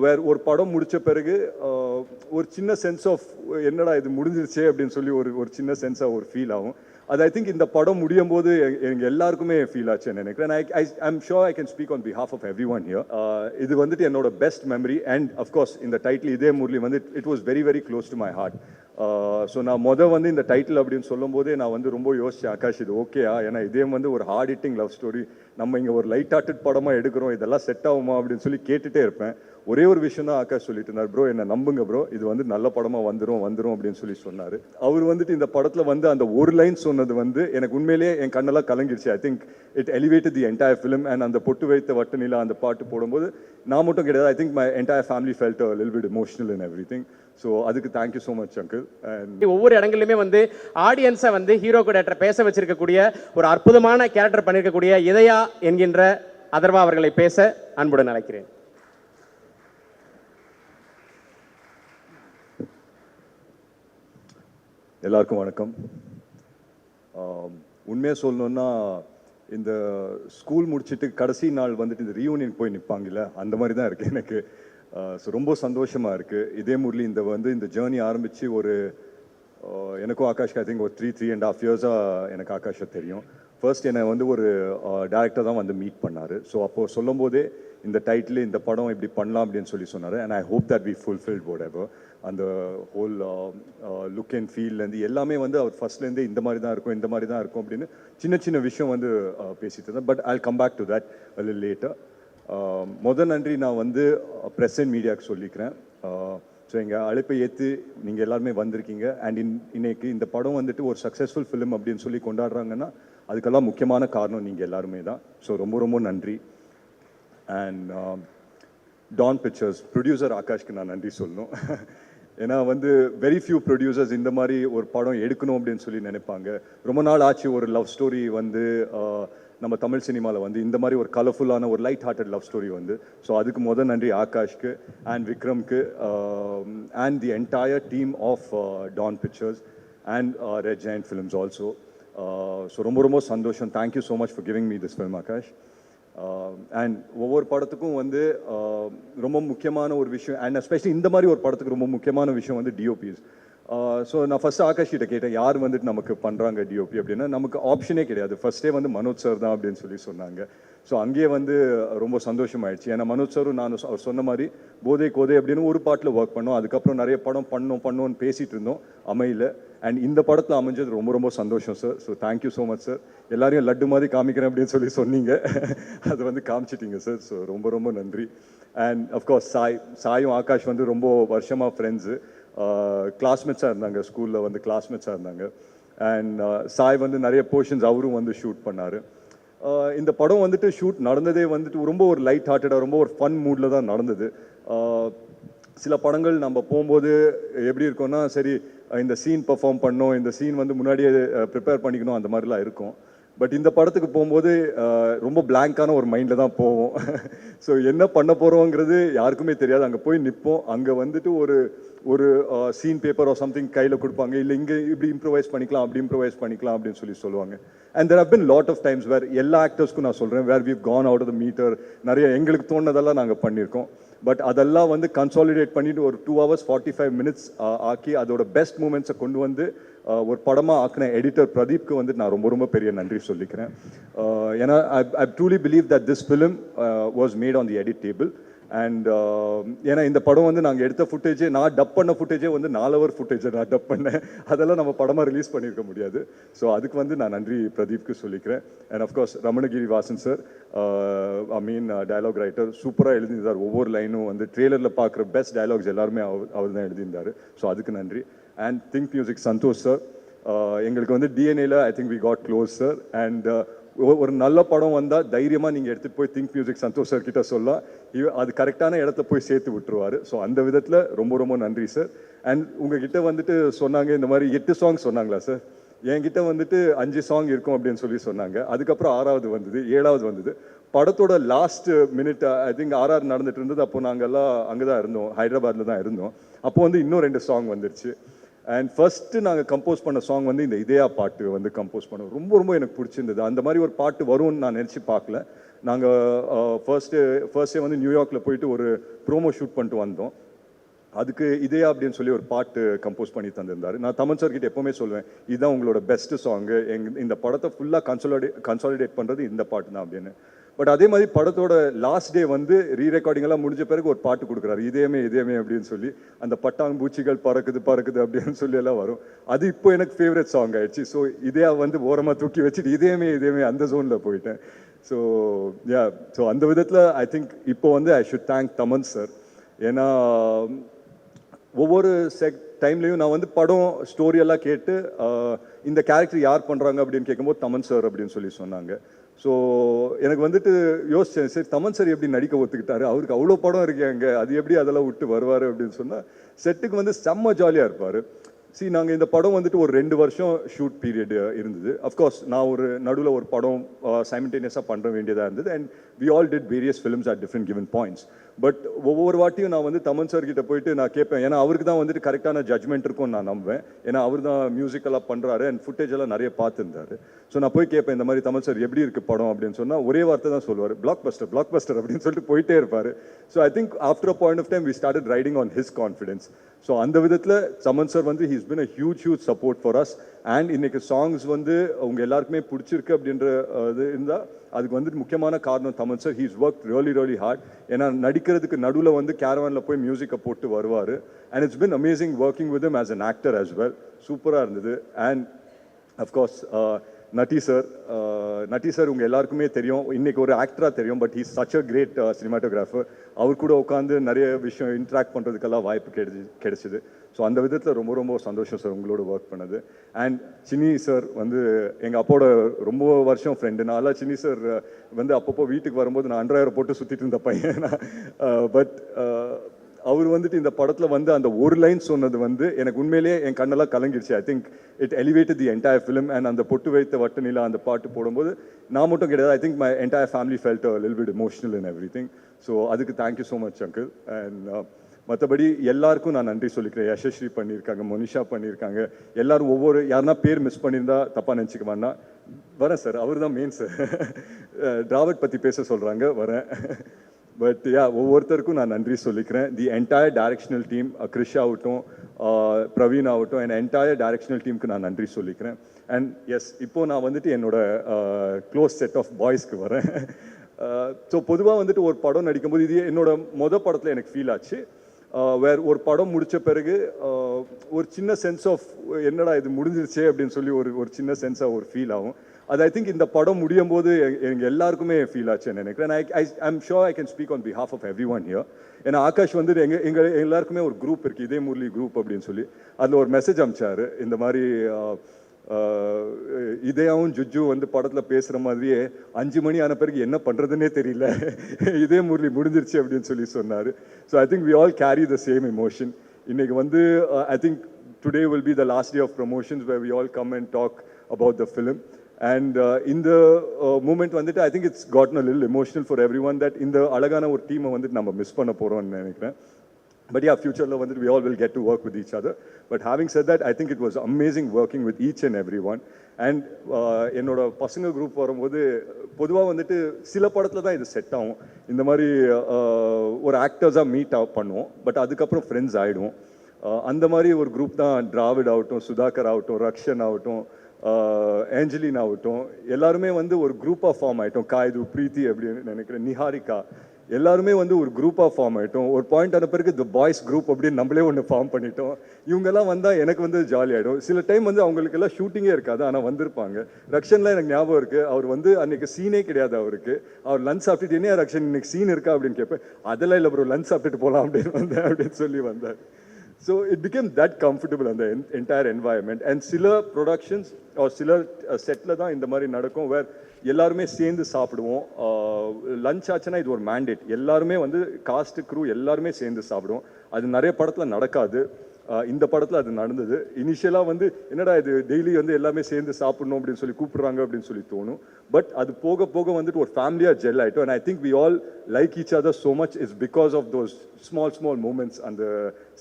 வேறு ஒரு படம் முடித்த பிறகு ஒரு சின்ன சென்ஸ் ஆஃப் என்னடா இது முடிஞ்சிருச்சே அப்படின்னு சொல்லி ஒரு சின்ன சென்ஸாக ஒரு ஃபீல் ஆகும். அது ஐ திங்க் இந்த படம் முடியும் போது எங்கள் எல்லாருக்குமே ஃபீல் ஆச்சுன்னு நினைக்கிறேன். I'm sure I can speak on behalf of everyone here. இது வந்துட்டு என்னோட பெஸ்ட் மெமரி அண்ட் அஃப்கோர்ஸ் இந்த டைட்டில் இதே முரளி வந்து it was very very close to my heart. So நான் வந்து இந்த டைட்டில் அப்படின்னு சொல்லும் போதே நான் வந்து ரொம்ப யோசிச்சேன், ஆகாஷ் இது ஓகேயா, ஏன்னா இதே வந்து ஒரு ஹார்ட் ஹிட்டிங் லவ் ஸ்டோரி, நம்ம இங்கே ஒரு லைட் ஹார்ட்டட் படமாக எடுக்கிறோம், இதெல்லாம் செட் ஆகுமா அப்படின்னு சொல்லி கேட்டுகிட்டே இருப்பேன். ஒரே ஒரு விஷயம் தான் ஆகாஷ் சொல்லிட்டு இருந்தார், ப்ரோ என்ன நம்புங்க ப்ரோ, இது வந்து நல்ல படமாக வந்துடும் அப்படின்னு சொல்லி சொன்னார். அவர் வந்துட்டு இந்த படத்தில் வந்து அந்த ஒரு லைன் சொன்னது வந்து எனக்கு உண்மையிலேயே என் கண்ணெல்லாம் கலங்கிருச்சு. I think it elevated the entire film. And அந்த பொட்டு வைத்த வட்ட நிலா அந்த பாட்டு போடும்போது நான் மட்டும் கிடையாது, I think my entire family felt a little bit emotional in everything. So அதுக்கு thank you so much uncle. And ஒவ்வொரு இடங்களிலுமே வந்து ஆடியன்ஸை வந்து ஹீரோ கூட பேச வச்சிருக்கக்கூடிய ஒரு அற்புதமான கேரக்டர் பண்ணியிருக்கக்கூடிய இதயா என்கின்ற அதர்வா அவர்களை பேச அன்புடன் அழைக்கிறேன். எல்லாருக்கும் வணக்கம். உண்மையாக சொல்லணுன்னா இந்த ஸ்கூல் முடிச்சுட்டு கடைசி நாள் வந்துட்டு இந்த ரீயூனியன் போய் நிற்பாங்கல்ல, அந்த மாதிரி தான் இருக்குது எனக்கு. ஸோ ரொம்ப சந்தோஷமாக இருக்குது. இதே முரளி இந்த ஜேர்னி ஆரம்பித்து ஒரு எனக்கும் ஆகாஷ்க்கு ஐ திங்க் ஒரு 3.5 இயர்ஸாக எனக்கு ஆகாஷை தெரியும். ஃபர்ஸ்ட் என்னை வந்து ஒரு டேரக்டர் தான் வந்து மீட் பண்ணார். ஸோ அப்போது சொல்லும் போதே இந்த டைட்டில் இந்த படம் இப்படி பண்ணலாம் அப்படின்னு சொல்லி சொன்னார். And I hope that we fulfilled whatever. அந்த ஹோல் லுக் அண்ட் ஃபீல்லேருந்து எல்லாமே வந்து அவர் ஃபர்ஸ்ட்லேருந்தே இந்த மாதிரி தான் இருக்கும் அப்படின்னு சின்ன சின்ன விஷயம் வந்து பேசிட்டு இருந்தேன். But I come back to that a little later. நன்றி நான் வந்து ப்ரெஸ் அண்ட் மீடியாவுக்கு சொல்லிக்கிறேன். ஸோ எங்கள் அழைப்பை ஏற்று நீங்கள் எல்லாருமே வந்திருக்கீங்க. அண்ட் இன்னைக்கு இந்த படம் வந்துட்டு ஒரு சக்ஸஸ்ஃபுல் ஃபிலிம் அப்படின்னு சொல்லி கொண்டாடுறாங்கன்னா அதுக்கெல்லாம் முக்கியமான காரணம் நீங்கள் எல்லாருமே தான். ஸோ ரொம்ப ரொம்ப நன்றி. அண்ட் டான் பிக்சர்ஸ் ப்ரொடியூசர் ஆகாஷ்க்கு நான் நன்றி சொல்லணும். ஏன்னா வந்து வெரி ஃபியூ ப்ரொடியூசர்ஸ் இந்த மாதிரி ஒரு படம் எடுக்கணும் அப்படின்னு சொல்லி நினைப்பாங்க. ரொம்ப நாள் ஆச்சு ஒரு லவ் ஸ்டோரி வந்து நம்ம தமிழ் சினிமாவில் வந்து இந்த மாதிரி ஒரு கலர்ஃபுல்லான ஒரு லைட் ஹார்ட்டட் லவ் ஸ்டோரி வந்து. ஸோ அதுக்கு நன்றி ஆகாஷ்க்கு அண்ட் விக்ரம்க்கு and the entire team of Dawn Pictures and Red Giant Films also. So ரொம்ப ரொம்ப சந்தோஷம். Thank you so much for giving me this film Akash. And ஒவ்வொரு படத்துக்கும் வந்து ரொம்ப முக்கியமான ஒரு விஷயம், அண்ட் எஸ்பெஷலி இந்த மாதிரி ஒரு படத்துக்கு ரொம்ப முக்கியமான விஷயம் வந்து டிஓபிஸ். ஸோ நான் ஃபஸ்ட்டு ஆகாஷ் கிட்ட கேட்டேன், யார் வந்துட்டு நமக்கு பண்ணுறாங்க டிஓபி அப்படின்னா, நமக்கு ஆப்ஷனே கிடையாது, ஃபஸ்ட்டே வந்து மனோஜ் சார் தான் அப்படின்னு சொல்லி சொன்னாங்க. ஸோ அங்கேயே வந்து ரொம்ப சந்தோஷமாயிடுச்சு. ஏன்னா மனோஜ் சாரும் நானும் அவர் சொன்ன மாதிரி போதை கோதை அப்படின்னு ஒரு பாட்டில் ஒர்க் பண்ணோம். அதுக்கப்புறம் நிறைய படம் பண்ணோன்னு பேசிகிட்டு இருந்தோம், அமையல. அண்ட் இந்த படத்தில் அமைஞ்சது ரொம்ப ரொம்ப சந்தோஷம் sir. So thank you so much sir. எல்லாரையும் லட்டு மாதிரி காமிக்கிறேன் அப்படின்னு சொல்லி சொன்னீங்க, அது வந்து காமிச்சிட்டிங்க சார். ஸோ ரொம்ப ரொம்ப நன்றி. அண்ட் அஃப்கோர்ஸ் சாயும் ஆகாஷ் வந்து ரொம்ப வருஷமாக ஃப்ரெண்ட்ஸு, கிளாஸ்மேட்ஸாக இருந்தாங்க, ஸ்கூலில் வந்து கிளாஸ்மேட்ஸாக இருந்தாங்க. அண்ட் சாய் வந்து நிறைய போர்ஷன்ஸ் அவரும் வந்து ஷூட் பண்ணார். இந்த படம் வந்துட்டு ஷூட் நடந்ததே வந்துட்டு ரொம்ப ஒரு லைட் ஹார்ட்டடாக ரொம்ப ஒரு ஃபன் மூடில் தான் நடந்தது. சில படங்கள் நம்ம போகும்போது எப்படி இருக்கோன்னா, சரி இந்த சீன் பெர்ஃபார்ம் பண்ணோம், இந்த சீன் வந்து முன்னாடியே ப்ரிப்பேர் பண்ணிக்கணும், அந்த மாதிரிலாம் இருக்கும். பட் இந்த படத்துக்கு போகும்போது ரொம்ப பிளாங்கான ஒரு மைண்டில் தான் போவோம். ஸோ என்ன பண்ண போகிறோங்கிறது யாருக்குமே தெரியாது. அங்கே போய் நிற்போம், அங்கே வந்துட்டு ஒரு சீன் பேப்பர் ஆர் சம்திங் கையில் கொடுப்பாங்க, இல்லை இங்கே இப்படி இம்ப்ரூவைஸ் பண்ணிக்கலாம் அப்படி இம்ப்ரூவைஸ் பண்ணிக்கலாம் அப்படின்னு சொல்லி சொல்லுவாங்க. And there have been lot of times where எல்லா ஆக்டர்ஸ்க்கும் நான் சொல்கிறேன், where we've gone out of the meter, நிறைய எங்களுக்கு தோணுனதெல்லாம் நாங்கள் பண்ணியிருக்கோம். பட் அதெல்லாம் வந்து கன்சாலிடேட் பண்ணிட்டு ஒரு 2 hours 45 minutes ஆக்கி அதோட பெஸ்ட் மூமெண்ட்ஸை கொண்டு வந்து ஒரு படமாக ஆக்கின எடிட்டர் பிரதீப்க்கு வந்து நான் ரொம்ப ரொம்ப பெரிய நன்றி சொல்லிக்கிறேன். ஏன்னா ஐ truly believe that this film was made on the edit table. And ஏன்னா இந்த படம் வந்து நாங்கள் எடுத்த ஃபுட்டேஜே, நான் டப் பண்ண ஃபுட்டேஜே வந்து 4 hour ஃபுட்டேஜை நான் டப் பண்ணேன். அதெல்லாம் நம்ம படமாக ரிலீஸ் பண்ணியிருக்க முடியாது. ஸோ அதுக்கு வந்து நான் நன்றி பிரதீப்க்கு சொல்லிக்கிறேன். And of course Ramanagiri Vasan sir, dialogue writer, சூப்பராக எழுதியிருந்தார். ஒவ்வொரு லைனும் வந்து ட்ரெய்லரில் பார்க்குற பெஸ்ட் டயலாக்ஸ் எல்லாருமே அவர் தான் எழுதியிருந்தார். ஸோ அதுக்கு நன்றி. And think music Santhosh sir, எங்களுக்கு வந்து டிஎன்ஏல I think we got close sir. And ஒரு நல்ல படம் வந்தால் தைரியமாக நீங்கள் எடுத்துகிட்டு போய் திங்க் மியூசிக் சந்தோஷ் சார் கிட்ட சொல்லலாம், அது கரெக்டான இடத்த போய் சேர்த்து விட்டுருவார். ஸோ அந்த விதத்தில் ரொம்ப ரொம்ப நன்றி சார். அண்ட் உங்ககிட்ட வந்துட்டு சொன்னாங்க இந்த மாதிரி 8 songs சொன்னாங்களா சார், என்கிட்ட வந்துட்டு 5 song இருக்கும் அப்படின்னு சொல்லி சொன்னாங்க. அதுக்கப்புறம் 6வது வந்தது, 7வது வந்தது. படத்தோட last minute I think RR நடந்துட்டு இருந்தது. அப்போ நாங்கள் எல்லாம் அங்கே தான் இருந்தோம், ஹைதராபாத்தில் தான் இருந்தோம். அப்போ வந்து இன்னும் 2 song வந்துருச்சு. அண்ட் ஃபர்ஸ்ட்டு நாங்கள் கம்போஸ் பண்ண சாங் வந்து இந்த இதயா பாட்டு வந்து கம்போஸ் பண்ணோம். ரொம்ப ரொம்ப எனக்கு பிடிச்சிருந்தது. அந்த மாதிரி ஒரு பாட்டு வரும்னு நான் நினச்சி பார்க்கல. நாங்கள் ஃபர்ஸ்ட் டே வந்து நியூயார்க்கில் போயிட்டு ஒரு ப்ரோமோ ஷூட் பண்ணிட்டு வந்தோம். அதுக்கு இதயா அப்படின்னு சொல்லி ஒரு பாட்டு கம்போஸ் பண்ணி தந்திருந்தாரு. நான் தமன் சார் கிட்ட எப்பவுமே சொல்லுவேன், இதுதான் உங்களோட பெஸ்ட் சாங்கு, இந்த படத்தை ஃபுல்லாக கன்சாலிடேட் பண்ணுறது இந்த பாட்டு தான் அப்படின்னு. பட் அதே மாதிரி படத்தோட லாஸ்ட் டே வந்து ரீரெக்கார்டிங் எல்லாம் முடிஞ்ச பிறகு ஒரு பாட்டு கொடுக்குறாரு, இதயமே அப்படின்னு சொல்லி, அந்த பட்டாம்பூச்சிகள் பறக்குது அப்படின்னு சொல்லி எல்லாம் வரும். அது இப்போ எனக்கு ஃபேவரட் சாங் ஆயிடுச்சு. ஸோ இதயா வந்து ஓரமாக தூக்கி வச்சுட்டு இதயமே அந்த ஜோனில் போயிட்டேன். ஸோ ஸோ அந்த விதத்தில் ஐ திங்க் இப்போ வந்து I should thank Thaman sir. ஏன்னா ஒவ்வொரு டைம்லையும் நான் வந்து படம் ஸ்டோரியெல்லாம் கேட்டு இந்த கேரக்டர் யார் பண்ணுறாங்க அப்படின்னு கேட்கும்போது தமன் சார் அப்படின்னு சொல்லி சொன்னாங்க. ஸோ எனக்கு வந்துட்டு யோசித்தேன், சரி தமன் சார் எப்படி நடிக்க ஒத்துக்கிட்டாரு, அவருக்கு அவ்வளோ படம் இருக்காங்க, அது எப்படி அதெல்லாம் விட்டு வருவார் அப்படின்னு சொன்னால், செட்டுக்கு வந்து செம்ம ஜாலியாக இருப்பார். நாங்கள் இந்த படம் வந்துட்டு ஒரு 2 வருஷம் ஷூட் பீரியட் இருந்தது. அஃப்கோர்ஸ் நான் ஒரு நடுவில் ஒரு படம் சைமல்டேனியஸாக பண்ண வேண்டியதாக இருந்தது. And we all did various films at different given points. But ஒவ்வொரு வாட்டியும் நான் வந்து தமன் சார் கிட்ட போயிட்டு நான் கேட்பேன், ஏன்னா அவருக்கு தான் வந்துட்டு கரெக்டான ஜட்மெண்ட் இருக்கும்னு நான் நம்புவேன். ஏன்னா அவர் தான் மியூசிக்கெல்லாம் பண்ணுறாரு அண்ட் ஃபுட்டேஜ் எல்லாம் நிறைய பார்த்துருந்தாரு. ஸோ நான் போய் கேட்பேன், இந்த மாதிரி தமன் சார் எப்படி இருக்குது படம் அப்படின்னு சொன்னால் ஒரே வார்த்தை தான் சொல்லுவார், பிளாக் பஸ்டர் அப்படின்னு சொல்லிட்டு போயிட்டே இருப்பார். So I think after a point of time we started riding on his confidence. So அந்த விதத்தில் தமன் சார் வந்து he's been a huge support for us. And இன்னைக்கு சாங்ஸ் வந்து அவங்க எல்லாருக்குமே பிடிச்சிருக்கு அப்படின்ற இது இருந்தால் அதுக்கு வந்துட்டு முக்கியமான காரணம் Thaman sir. He's work really hard. ஏன்னா நடிக்கிறதுக்கு நடுவில் வந்து கேரவானில் போய் மியூசிக்கை போட்டு வருவார். And it's been amazing working with him as an actor as well. சூப்பராக இருந்தது. அண்ட் அஃப்கோர்ஸ் நட்டி சார் உங்கள் எல்லாருக்குமே தெரியும், இன்னைக்கு ஒரு ஆக்டராக தெரியும், but he's such a great cinematographer. அவர் கூட உட்காந்து நிறைய விஷயம் இன்ட்ராக்ட் பண்ணுறதுக்கெல்லாம் வாய்ப்பு கிடைச்சிது. ஸோ அந்த விதத்தில் ரொம்ப சந்தோஷம் சார் உங்களோட ஒர்க் பண்ணது. அண்ட் சின்னி சார் வந்து எங்கள் அப்பாவோட ரொம்ப வருஷம் ஃப்ரெண்டு. நான் சின்னி சார் வந்து அப்பப்போ வீட்டுக்கு வரும்போது நான் அண்டர்வேர் போட்டு சுற்றிட்டு இருந்த பையன். பட் அவர் வந்துட்டு இந்த படத்தில் வந்து அந்த ஒரு லைன் சொன்னது வந்து எனக்கு உண்மையிலேயே என் கண்ணெல்லாம் கலங்கிடுச்சு. I think it elevated the entire film. And அந்த பொட்டு வைத்த வட்ட நிலா அந்த பாட்டு போடும்போது நான் மட்டும் கிடையாது, I think my entire family felt a little bit emotional in everything. So அதுக்கு thank you so much uncle. And மற்றபடி எல்லாருக்கும் நான் நன்றி சொல்லிக்கிறேன். யசஸ்ரீ பண்ணியிருக்காங்க, மோனிஷா பண்ணியிருக்காங்க, எல்லாரும் யாருன்னா பேர் மிஸ் பண்ணியிருந்தா தப்பாக நினச்சிக்க வேண்டாம். வரேன் சார், அவர் தான் மெயின் சார். டிராவட் பற்றி பேச சொல்கிறாங்க, வரேன். பட் ஒவ்வொருத்தருக்கும் நான் நன்றி சொல்லிக்கிறேன். The entire directional team, Krish ஆகட்டும், பிரவீன் ஆகட்டும், என் என்டையர் டைரக்ஷனல் டீமுக்கு நான் நன்றி சொல்லிக்கிறேன். அண்ட் எஸ், இப்போ நான் வந்துட்டு என்னோட க்ளோஸ் செட் ஆஃப் பாய்ஸ்க்கு வரேன். ஸோ பொதுவாக வந்துட்டு ஒரு படம் நடிக்கும்போது இது என்னோட படத்தில் எனக்கு ஃபீல் ஆச்சு. ஒரு படம் முடித்த பிறகு ஒரு சின்ன சென்ஸ் ஆஃப் என்னடா இது முடிஞ்சிருச்சே அப்படின்னு சொல்லி ஒரு சின்ன சென்ஸாக ஒரு ஃபீல் ஆகும். அது ஐ திங்க் இந்த படம் முடியும் போது எங்கள் எல்லாருக்குமே ஃபீல் ஆச்சுன்னு நினைக்கிறேன். I'm sure I can speak on behalf of everyone here. ஏன்னா ஆகாஷ் வந்து எங்கள் எல்லாருக்குமே ஒரு குரூப் இருக்குது, இதே முரளி குரூப் அப்படின்னு சொல்லி. அதில் ஒரு மெசேஜ் அனுப்பிச்சாரு, இந்த மாதிரி இதயாவும் ஜுஜு வந்து படத்தில் பேசுகிற மாதிரியே 5 மணி ஆன பிறகு என்ன பண்ணுறதுன்னே தெரியல, இதே முரளி முடிஞ்சிருச்சு அப்படின்னு சொல்லி சொன்னார். So I think we all carry the same emotion. இன்னைக்கு வந்து I think today will be the last day of promotions where we all come and talk about the film. And இந்த மூமெண்ட் வந்துட்டு I think it's gotten a little emotional for everyone that இந்த அழகான ஒரு டீமை வந்துட்டு நம்ம miss பண்ண போகிறோம்னு நினைக்கிறேன். But yeah, future we all will get to work with each other. But having said that, I think it was amazing working with each and everyone. And என்னோட பசங்க குரூப் வரும்போது பொதுவாக வந்துட்டு சில படத்தில் தான் இது செட் ஆகும். இந்த மாதிரி ஒரு ஆக்டர்ஸாக மீட் பண்ணுவோம், பட் அதுக்கப்புறம் ஃப்ரெண்ட்ஸ் ஆகிடுவோம். அந்த மாதிரி ஒரு குரூப் தான் டிராவிட் ஆகட்டும், சுதாகர் ஆகட்டும், ரக்ஷன் ஆகட்டும், ஏஞ்சலின் ஆகட்டும், எல்லாருமே வந்து ஒரு குரூப்பாக ஃபார்ம் ஆகிட்டோம். காய்து, பிரீத்தி அப்படின்னு நினைக்கிறேன், நிஹாரிகா, எல்லாருமே வந்து ஒரு குரூப்பாக ஃபார்ம் ஆகிட்டோம். ஒரு பாயிண்ட் ஆன பிறகு த பாய்ஸ் குரூப் அப்படின்னு நம்மளே ஒன்று ஃபார்ம் பண்ணிட்டோம். இவங்கெல்லாம் வந்தால் எனக்கு வந்து ஜாலி ஆகிடும். சில டைம் வந்து அவங்களுக்கு எல்லாம் ஷூட்டிங்கே இருக்காது, ஆனால் வந்திருப்பாங்க. ரக்ஷன்லாம் எனக்கு ஞாபகம் இருக்குது, அவர் வந்து அன்றைக்கி சீனே கிடையாது அவருக்கு. அவர் லஞ்ச் சாப்பிட்டுட்டு என்ன ரக்ஷன் இன்னைக்கு சீன் இருக்கா அப்படின்னு கேட்பேன். அதெல்லாம் இல்லை ப்ரோ, லஞ்ச் சாப்பிட்டுட்டு போகலாம் அப்படின்னு வந்தேன் அப்படின்னு சொல்லி வந்தார். So it became that comfortable on the entire environment. And சில ப்ரொடக்ஷன்ஸ் சில செட்டில் தான் இந்த மாதிரி நடக்கும், வேர் எல்லாருமே சேர்ந்து சாப்பிடுவோம். லஞ்ச் ஆச்சுன்னா இது ஒரு மேண்டேட், எல்லாருமே வந்து காஸ்ட் க்ரூ எல்லாருமே சேர்ந்து சாப்பிடுவோம். அது நிறைய படத்தில் நடக்காது, இந்த படத்தில் அது நடந்தது. இனிஷியலாக வந்து என்னடா இது டெய்லி வந்து எல்லாமே சேர்ந்து சாப்பிடணும் அப்படின்னு சொல்லி கூப்பிடுறாங்க அப்படின்னு சொல்லி தோணும். பட் அது போக போக வந்துட்டு ஒரு ஃபேமிலியாக ஜெல் ஆகிட்டோம். And I think we all like each other so much is because of those small moments அந்த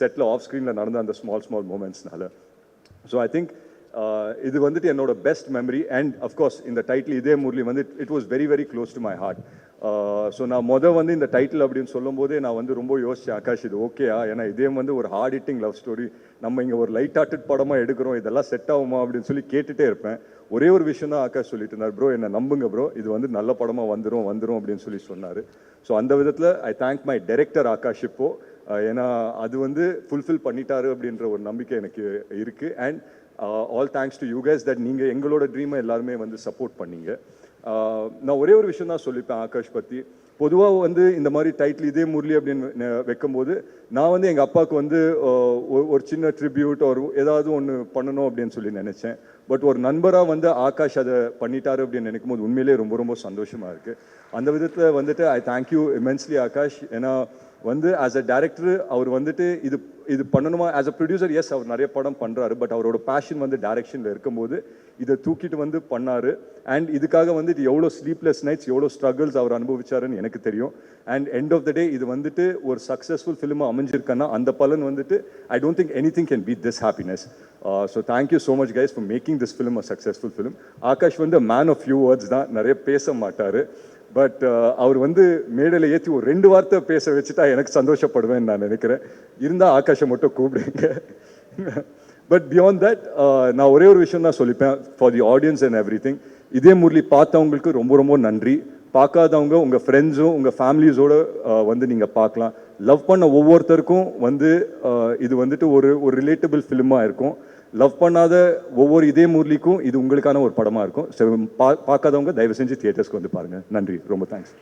செட்டில் ஆஃப் ஸ்க்ரீனில் நடந்த அந்த ஸ்மால் மூமெண்ட்ஸ்னால. ஸோ ஐ திங்க் இது வந்துட்டு என்னோட பெஸ்ட் மெமரி அண்ட் அஃப்கோர்ஸ் இந்த டைட்டில் இதே முரளி வந்து it was very very close to my heart. So நான் வந்து இந்த டைட்டில் அப்படின்னு சொல்லும் போதே நான் வந்து ரொம்ப யோசிச்சேன், ஆகாஷ் இது ஓகேயா, ஏன்னா இதே வந்து ஒரு ஹார்ட் ஹிட்டிங் லவ் ஸ்டோரி, நம்ம இங்கே ஒரு லைட் ஹார்ட்டட் படமாக எடுக்கிறோம், இதெல்லாம் செட் ஆகுமா அப்படின்னு சொல்லி கேட்டுகிட்டே இருப்பேன். ஒரே ஒரு விஷயம் தான் ஆகாஷ் சொல்லிட்டு இருந்தார், ப்ரோ என்னை நம்புங்க ப்ரோ, இது வந்து நல்ல படமாக வந்துடும் அப்படின்னு சொல்லி சொன்னார். ஸோ அந்த விதத்தில் I thank my director Akash இப்போ, ஏன்னா அது வந்து ஃபுல்ஃபில் பண்ணிட்டாரு அப்படின்ற ஒரு நம்பிக்கை எனக்கு இருக்குது. And all thanks to you guys that நீங்கள் எங்களோட ட்ரீமை எல்லாருமே வந்து சப்போர்ட் பண்ணீங்க. நான் ஒரே ஒரு விஷயம் தான் சொல்லிப்பேன் ஆகாஷ் பற்றி. பொதுவாக வந்து இந்த மாதிரி டைட்டில் இதே முரளி அப்படின்னு வைக்கும்போது நான் வந்து எங்கள் அப்பாவுக்கு வந்து ஒரு சின்ன ட்ரிபியூட் ஒரு ஏதாவது ஒன்று பண்ணணும் அப்படின்னு சொல்லி நினச்சேன். பட் ஒரு நண்பராக வந்து ஆகாஷ் அதை பண்ணிட்டாரு அப்படின்னு நினைக்கும் போது உண்மையிலேயே ரொம்ப ரொம்ப சந்தோஷமாக இருக்குது. அந்த விதத்தில் வந்துட்டு ஐ தேங்க்யூ இமென்ஸ்லி ஆகாஷ். ஏன்னா வந்து ஆஸ் அ டேரக்டர் அவர் வந்துட்டு இது பண்ணணுமா, ஆஸ் அ ப்ரொடியூசர் எஸ் அவர் நிறைய படம் பண்ணுறாரு, பட் அவரோட பேஷன் வந்து டைரக்ஷனில் இருக்கும்போது இதை தூக்கிட்டு வந்து பண்ணார். அண்ட் இதுக்காக வந்து இது எவ்வளோ ஸ்லீப்லெஸ் நைட்ஸ் எவ்வளோ ஸ்ட்ரகிள்ஸ் அவர் அனுபவிச்சாருன்னு எனக்கு தெரியும். And end of the day இது வந்துட்டு ஒரு சக்ஸஸ்ஃபுல் ஃபிலிமாக அமைஞ்சிருக்கேன்னா அந்த பலன் வந்துட்டு I don't think anything can beat this happiness. So thank you so much guys for making this film a successful film. Akash வந்து மேன் ஆஃப் ஃபியூ வேர்ட்ஸ் தான், நிறைய பேச மாட்டார். பட் அவர் வந்து மேடையில் ஏற்றி ஒரு 2 வார்த்தை பேச வச்சுட்டா எனக்கு சந்தோஷப்படுவேன்னு நான் நினைக்கிறேன். இருந்தால் ஆகாஷை மட்டும் கூப்பிடுங்க. பட் பியாண்ட் தட் நான் ஒரே ஒரு விஷயம் தான் சொல்லிப்பேன் for the audience and everything. இதே முரளி பார்த்தவங்களுக்கு ரொம்ப ரொம்ப நன்றி. பார்க்காதவங்க உங்கள் ஃப்ரெண்ட்ஸும் உங்கள் ஃபேமிலிஸோட வந்து நீங்கள் பார்க்கலாம். லவ் பண்ண ஒவ்வொருத்தருக்கும் வந்து இது வந்துட்டு ஒரு ரிலேட்டபிள் ஃபிலிமாக இருக்கும். லவ் பண்ணாத ஒவ்வொரு இதே முரளிக்கும் இது உங்களுக்கான ஒரு படமாக இருக்கும். ஸோ பார்க்காதவங்க தயவு செஞ்சு தியேட்டர்ஸ்க்கு வந்து பாருங்கள். நன்றி, ரொம்ப தேங்க்ஸ்.